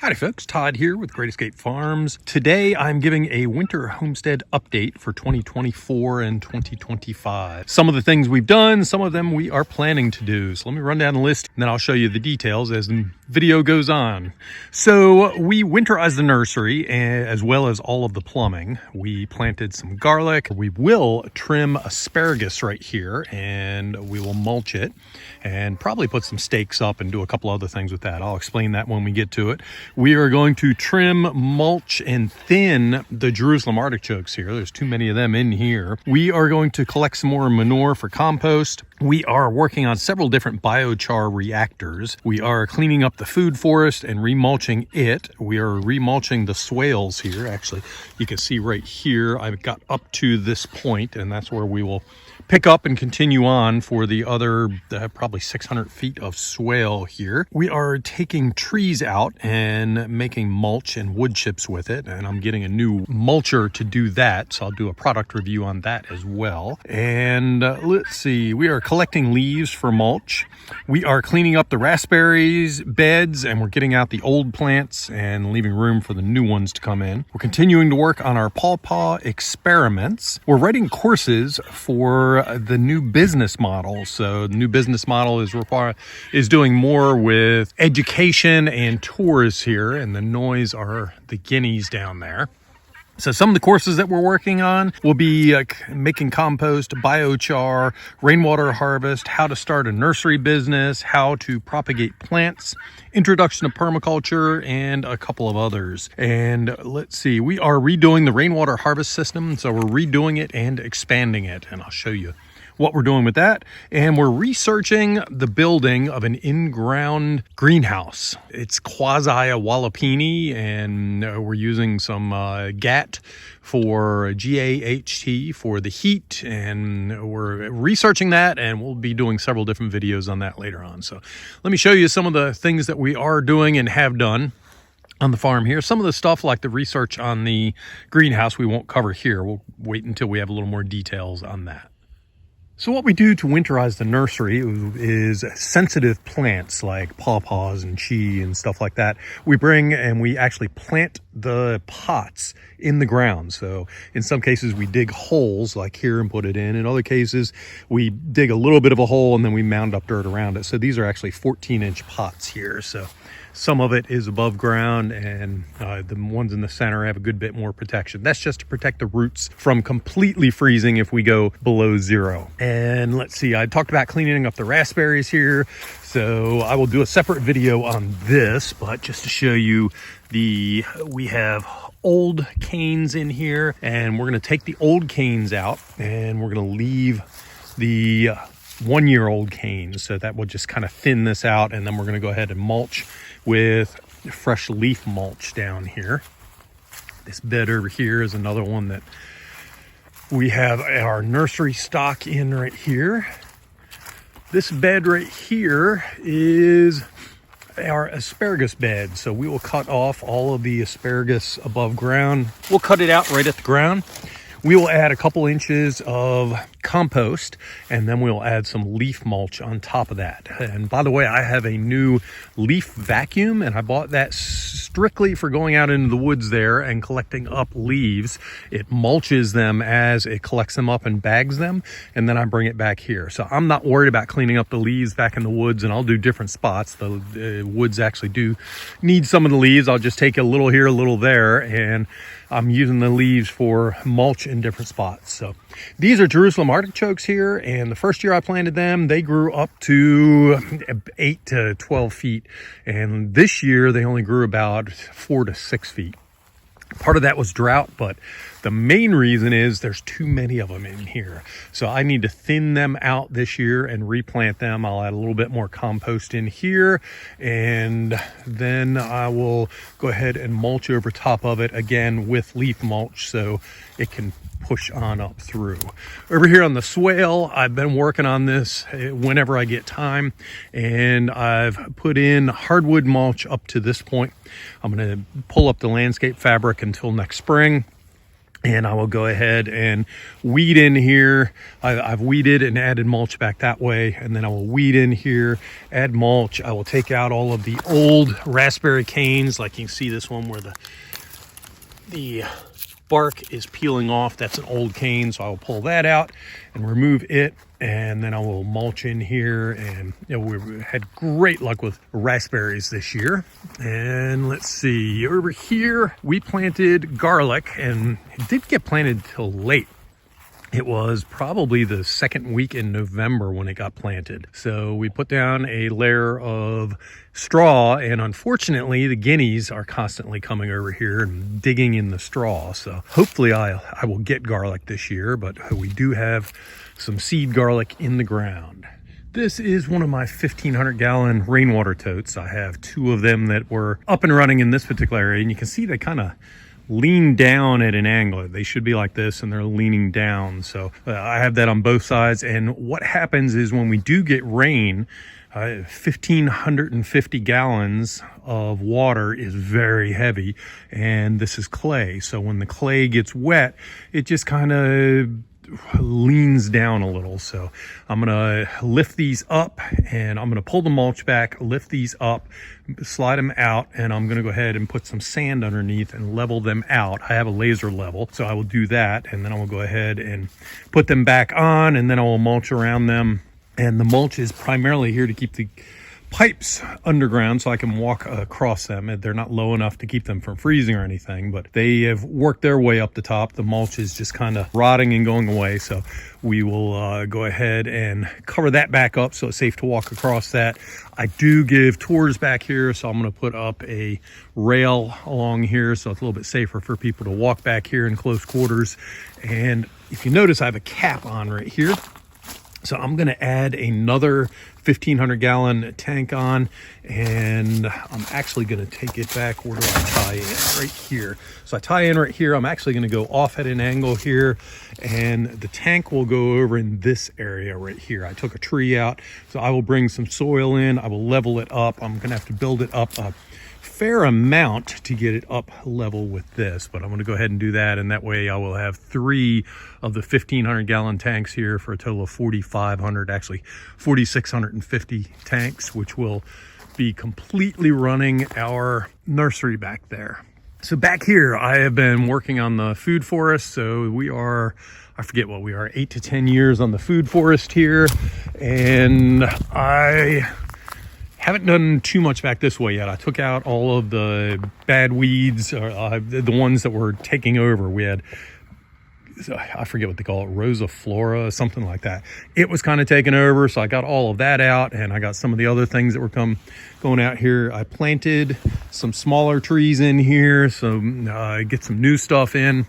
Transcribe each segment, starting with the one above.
Howdy folks, Todd here with Great Escape Farms. Today I'm giving a winter homestead update for 2024 and 2025. Some of the things we've done, some of them we are planning to do. So let me run down the list and then I'll show you the details as the video goes on. So we winterized the nursery as well as all of the plumbing. We planted some garlic. We will trim asparagus right here and we will mulch it and probably put some stakes up and do a couple other things with that. I'll explain that when we get to it. We are going to trim, mulch, and thin the Jerusalem artichokes here. There's too many of them in here. We are going to collect some more manure for compost. We are working on several different biochar reactors. We are cleaning up the food forest and remulching it. We are remulching the swales here. Actually, you can see right here, I've got up to this point, and that's where we will pick up and continue on for the other probably 600 feet of swale here. We are taking trees out and making mulch and wood chips with it, and I'm getting a new mulcher to do that, so I'll do a product review on that as well. And let's see, we are collecting leaves for mulch. We are cleaning up the raspberries beds, and we're getting out the old plants and leaving room for the new ones to come in. We're continuing to work on our Pawpaw Experiments. We're writing courses for the new business model. So the new business model is doing more with education and tours here, and the noise are the guineas down there. So some of the courses that we're working on will be making compost, biochar, rainwater harvest, how to start a nursery business, how to propagate plants, introduction to permaculture, and a couple of others. And let's see, we are redoing the rainwater harvest system. So we're redoing it and expanding it, and I'll show you what we're doing with that. And we're researching the building of an in-ground greenhouse. It's quasi a Wallapini, and we're using some GAT for GAHT for the heat, and we're researching that, and we'll be doing several different videos on that later on. So let me show you some of the things that we are doing and have done on the farm here. Some of the stuff like the research on the greenhouse we won't cover here. We'll wait until we have a little more details on that. So what we do to winterize the nursery is sensitive plants like pawpaws and chi and stuff like that. We bring and we actually plant the pots in the ground. So in some cases we dig holes like here and put it in. In other cases we dig a little bit of a hole and then we mound up dirt around it. So these are actually 14-inch pots here. So some of it is above ground, and the ones in the center have a good bit more protection. That's just to protect the roots from completely freezing if we go below zero. And let's see, I talked about cleaning up the raspberries here, so I will do a separate video on this, but just to show you, we have old canes in here, and we're going to take the old canes out and we're going to leave the 1-year-old canes. So that will just kind of thin this out, and then we're going to go ahead and mulch with fresh leaf mulch down here. This bed over here is another one that we have our nursery stock in right here. This bed right here is our asparagus bed. So we will cut off all of the asparagus above ground. We'll cut it out right at the ground. We will add a couple inches of compost, and then we'll add some leaf mulch on top of that. And by the way, I have a new leaf vacuum, and I bought that strictly for going out into the woods there and collecting up leaves. It mulches them as it collects them up and bags them, and then I bring it back here. So I'm not worried about cleaning up the leaves back in the woods, and I'll do different spots. The woods actually do need some of the leaves. I'll just take a little here, a little there, and I'm using the leaves for mulch in different spots. So these are Jerusalem artichokes here, and the first year I planted them, they grew up to 8 to 12 feet. And this year they only grew about 4 to 6 feet. Part of that was drought, but the main reason is there's too many of them in here. So I need to thin them out this year and replant them. I'll add a little bit more compost in here, and then I will go ahead and mulch over top of it again with leaf mulch so it can push on up through. Over here on the swale, I've been working on this whenever I get time, and I've put in hardwood mulch up to this point. I'm going to pull up the landscape fabric until next spring. And I will go ahead and weed in here. I've weeded and added mulch back that way. And then I will weed in here, add mulch. I will take out all of the old raspberry canes. Like you can see this one where the bark is peeling off. That's an old cane. So I will pull that out and remove it. And then I will mulch in here. And we had great luck with raspberries this year. And let's see, over here, we planted garlic, and it didn't get planted till late. It was probably the second week in November when it got planted. So we put down a layer of straw, and unfortunately the guineas are constantly coming over here and digging in the straw. So hopefully I will get garlic this year, but we do have some seed garlic in the ground. This is one of my 1,500 gallon rainwater totes. I have two of them that were up and running in this particular area, and you can see they kind of lean down at an angle. They should be like this, and they're leaning down. So I have that on both sides. And what happens is when we do get rain, 1,550 gallons of water is very heavy, and this is clay. So when the clay gets wet, it just kind of leans down a little. So I'm gonna lift these up, and I'm gonna pull the mulch back, lift these up, slide them out, and I'm gonna go ahead and put some sand underneath and level them out. I have a laser level, so I will do that, and then I will go ahead and put them back on, and then I will mulch around them. And the mulch is primarily here to keep the pipes underground so I can walk across them. They're not low enough to keep them from freezing or anything, but they have worked their way up the top. The mulch is just kind of rotting and going away. So we will go ahead and cover that back up so it's safe to walk across that. I do give tours back here, so I'm going to put up a rail along here so it's a little bit safer for people to walk back here in close quarters. And if you notice, I have a cap on right here. So I'm going to add another 1,500 gallon tank on, and I'm actually going to take it back. Where do I tie in? Right here. So I tie in right here. I'm actually going to go off at an angle here, and the tank will go over in this area right here. I took a tree out, so I will bring some soil in. I will level it up. I'm going to have to build it up a fair amount to get it up level with this, but I'm going to go ahead and do that, and that way I will have 3 of the 1,500 gallon tanks here for a total of 4,500, actually 4,650 tanks, which will be completely running our nursery back there. So back here, I have been working on the food forest. So we are, I forget what we are, 8 to 10 years on the food forest here, and I haven't done too much back this way yet. I took out all of the bad weeds, the ones that were taking over. We had, I forget what they call it, Rosa Flora, something like that. It was kind of taken over, so I got all of that out, and I got some of the other things that were going out here. I planted some smaller trees in here, so get some new stuff in.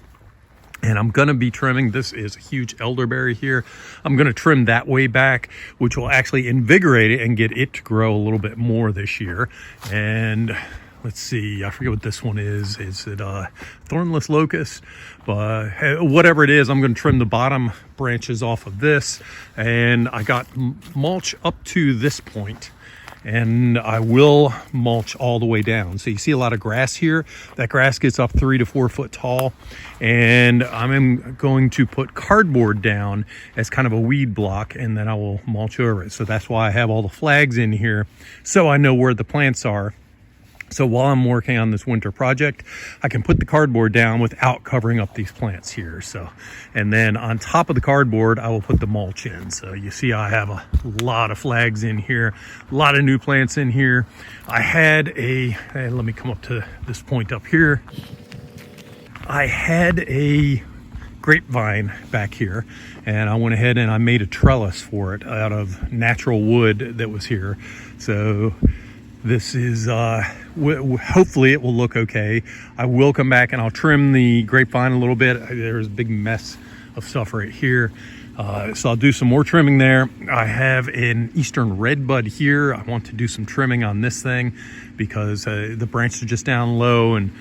And I'm going to be trimming. This is a huge elderberry here. I'm going to trim that way back, which will actually invigorate it and get it to grow a little bit more this year. And let's see, I forget what this one is. Is it thornless locust? But whatever it is, I'm going to trim the bottom branches off of this. And I got mulch up to this point, and I will mulch all the way down. So you see a lot of grass here. That grass gets up 3 to 4 foot tall, and I'm going to put cardboard down as kind of a weed block, and then I will mulch over it. So that's why I have all the flags in here, so I know where the plants are. So while I'm working on this winter project, I can put the cardboard down without covering up these plants here. So, and then on top of the cardboard, I will put the mulch in. So you see I have a lot of flags in here, a lot of new plants in here. I had let me come up to this point up here. I had a grapevine back here, and I went ahead and I made a trellis for it out of natural wood that was here. So this is, hopefully it will look okay. I will come back and I'll trim the grapevine a little bit. There's a big mess of stuff right here. So I'll do some more trimming there. I have an eastern redbud here. I want to do some trimming on this thing because the branches are just down low and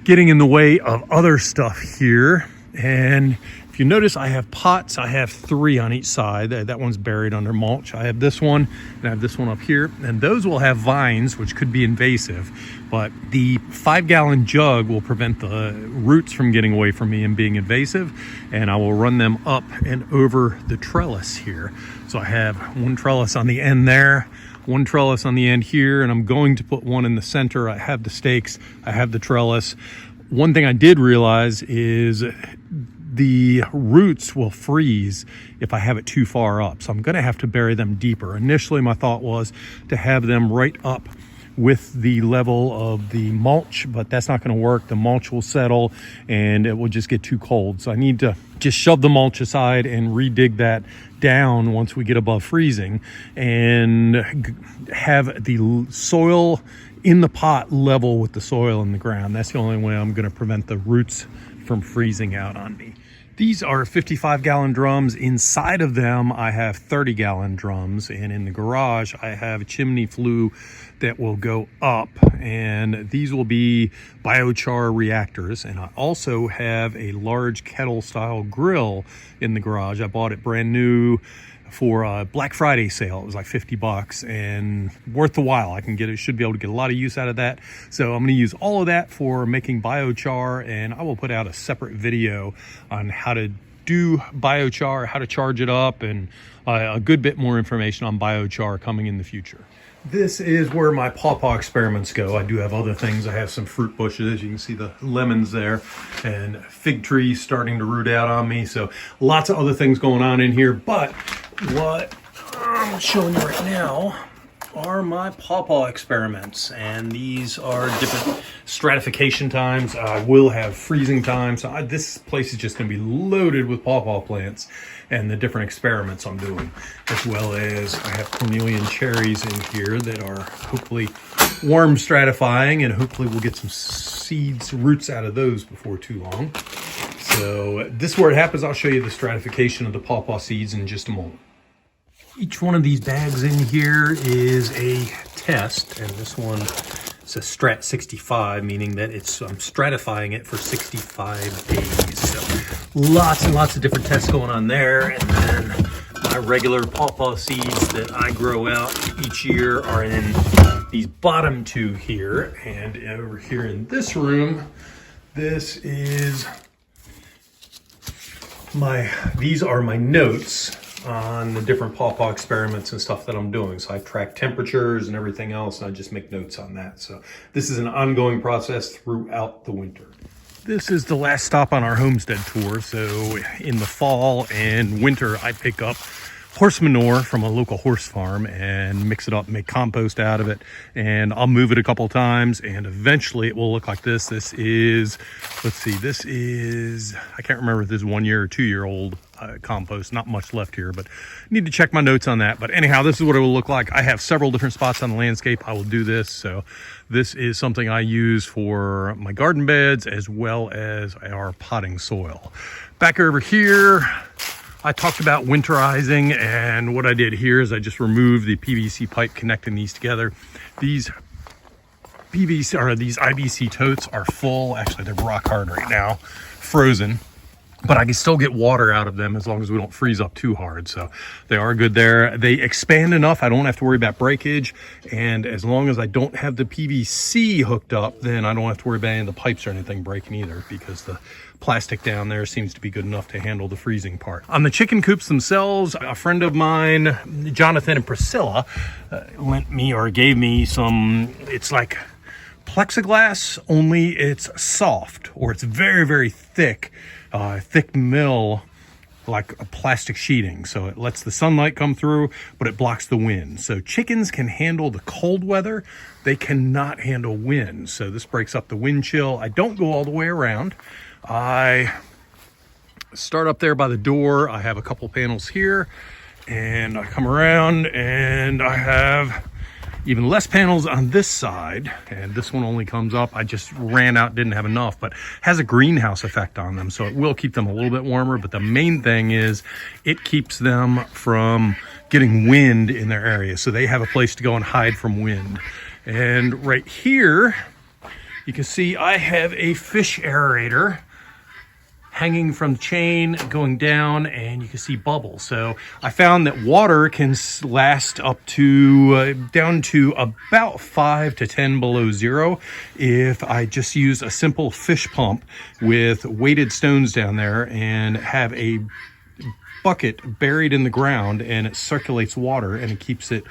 getting in the way of other stuff here. And If you notice, I have pots. I have 3 on each side. That one's buried under mulch. I have this one, and I have this one up here. And those will have vines, which could be invasive. But the 5-gallon jug will prevent the roots from getting away from me and being invasive. And I will run them up and over the trellis here. So I have one trellis on the end there, one trellis on the end here, and I'm going to put one in the center. I have the stakes, I have the trellis. One thing I did realize is the roots will freeze if I have it too far up. So I'm gonna have to bury them deeper. Initially, my thought was to have them right up with the level of the mulch, but that's not gonna work. The mulch will settle and it will just get too cold. So I need to just shove the mulch aside and redig that down once we get above freezing and have the soil in the pot level with the soil in the ground. That's the only way I'm gonna prevent the roots from freezing out on me. These are 55-gallon drums. Inside of them, I have 30-gallon drums. And in the garage, I have a chimney flue that will go up. And these will be biochar reactors. And I also have a large kettle-style grill in the garage. I bought it brand new for a Black Friday sale. It was like 50 bucks and worth the while. I can get it, should be able to get a lot of use out of that. So I'm going to use all of that for making biochar, and I will put out a separate video on how to do biochar, how to charge it up, and a good bit more information on biochar coming in the future. This is where my Pawpaw Experiments go. I do have other things. I have some fruit bushes. You can see the lemons there and fig trees starting to root out on me. So lots of other things going on in here. But what I'm showing you right now are my Pawpaw Experiments. And these are different stratification times. I will have freezing times. So this place is just going to be loaded with pawpaw plants and the different experiments I'm doing, as well as I have cornelian cherries in here that are hopefully worm stratifying, and hopefully we'll get some seeds, roots out of those before too long. So this is where it happens. I'll show you the stratification of the pawpaw seeds in just a moment. Each one of these bags in here is a test, and this one is a Strat 65, meaning that I'm stratifying it for 65 days. So lots and lots of different tests going on there. And then my regular pawpaw seeds that I grow out each year are in these bottom 2 here. And over here in this room, these are my notes on the different pawpaw experiments and stuff that I'm doing. So I track temperatures and everything else, and I just make notes on that. So this is an ongoing process throughout the winter. This is the last stop on our homestead tour. So in the fall and winter, I pick up horse manure from a local horse farm and mix it up, make compost out of it, and I'll move it a couple times, and eventually it will look like this. This is, let's see, this is, I can't remember if this is 1 year or 2 year old compost. Not much left here, but need to check my notes on that. But anyhow, this is what it will look like. I have several different spots on the landscape. I will do this. So this is something I use for my garden beds as well as our potting soil. Back over here, I talked about winterizing, and what I did here is I just removed the PVC pipe connecting these together. These IBC totes are full. Actually, they're rock hard right now, frozen, but I can still get water out of them as long as we don't freeze up too hard. So they are good there. They expand enough, I don't have to worry about breakage. And as long as I don't have the PVC hooked up, then I don't have to worry about any of the pipes or anything breaking either, because the plastic down there seems to be good enough to handle the freezing part. On the chicken coops themselves, a friend of mine, Jonathan and Priscilla, lent me or gave me some, it's like plexiglass, only it's soft, or it's very, very thick, thick mill, like a plastic sheeting. So it lets the sunlight come through, but it blocks the wind. So chickens can handle the cold weather. They cannot handle wind. So this breaks up the wind chill. I don't go all the way around. I start up there by the door. I have a couple panels here, and I come around and I have even less panels on this side, and this one only comes up. I just ran out, didn't have enough, but has a greenhouse effect on them, so it will keep them a little bit warmer. But the main thing is it keeps them from getting wind in their area, so they have a place to go and hide from wind. And right here, you can see I have a fish aerator hanging from the chain going down, and you can see bubbles. So I found that water can last up to down to about 5 to 10 below zero if I just use a simple fish pump with weighted stones down there and have a bucket buried in the ground, and it circulates water and it keeps it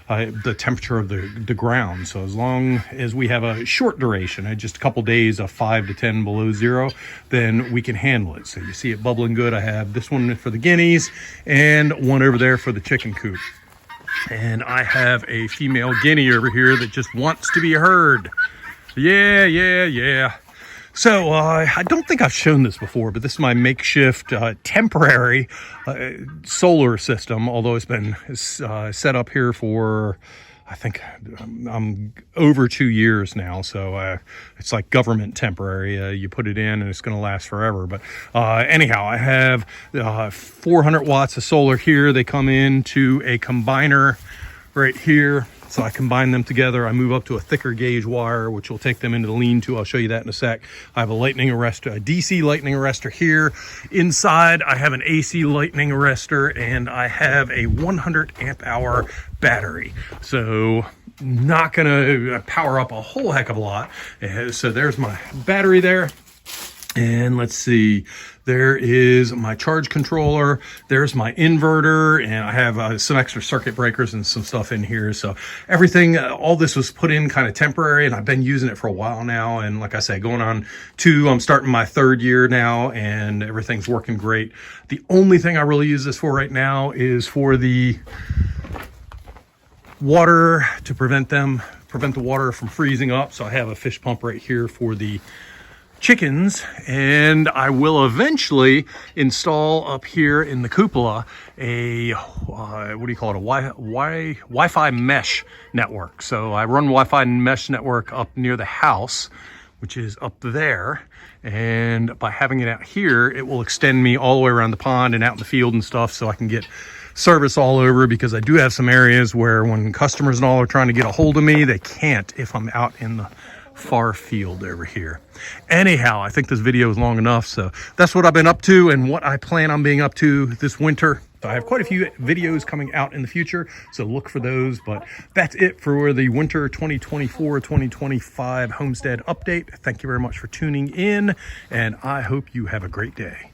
the temperature of the ground. So as long as we have a short duration, just a couple days of 5 to 10 below zero, then we can handle it. So you see it bubbling good. I have this one for the guineas and one over there for the chicken coop. And I have a female guinea over here that just wants to be heard. Yeah. So I don't think I've shown this before, but this is my makeshift temporary solar system, although it's been set up here for, I think, over 2 years now. So it's like government temporary. You put it in and it's going to last forever. But anyhow, I have 400 watts of solar here. They come into a combiner right here. So I combine them together. I move up to a thicker gauge wire, which will take them into the lean-to. I'll show you that in a sec. I have a lightning arrestor, a DC lightning arrestor here. Inside, I have an AC lightning arrestor, and I have a 100 amp hour battery. So not gonna power up a whole heck of a lot. So there's my battery there. And let's see, there is my charge controller, there's my inverter, and I have some extra circuit breakers and some stuff in here. So everything, all this was put in kind of temporary, and I've been using it for a while now. And like I say, going on I'm starting my 3rd year now, and everything's working great. The only thing I really use this for right now is for the water, to prevent the water from freezing up. So I have a fish pump right here for the chickens, and I will eventually install up here in the cupola a what do you call it, a Wi-Fi mesh network. So I run Wi-Fi mesh network up near the house, which is up there, and by having it out here, it will extend me all the way around the pond and out in the field and stuff, so I can get service all over, because I do have some areas where when customers and all are trying to get a hold of me, they can't if I'm out in the far field over here. Anyhow, I think this video is long enough, so that's what I've been up to and what I plan on being up to this winter. So I have quite a few videos coming out in the future, so look for those. But that's it for the winter 2024-2025 homestead update. Thank you very much for tuning in, and I hope you have a great day.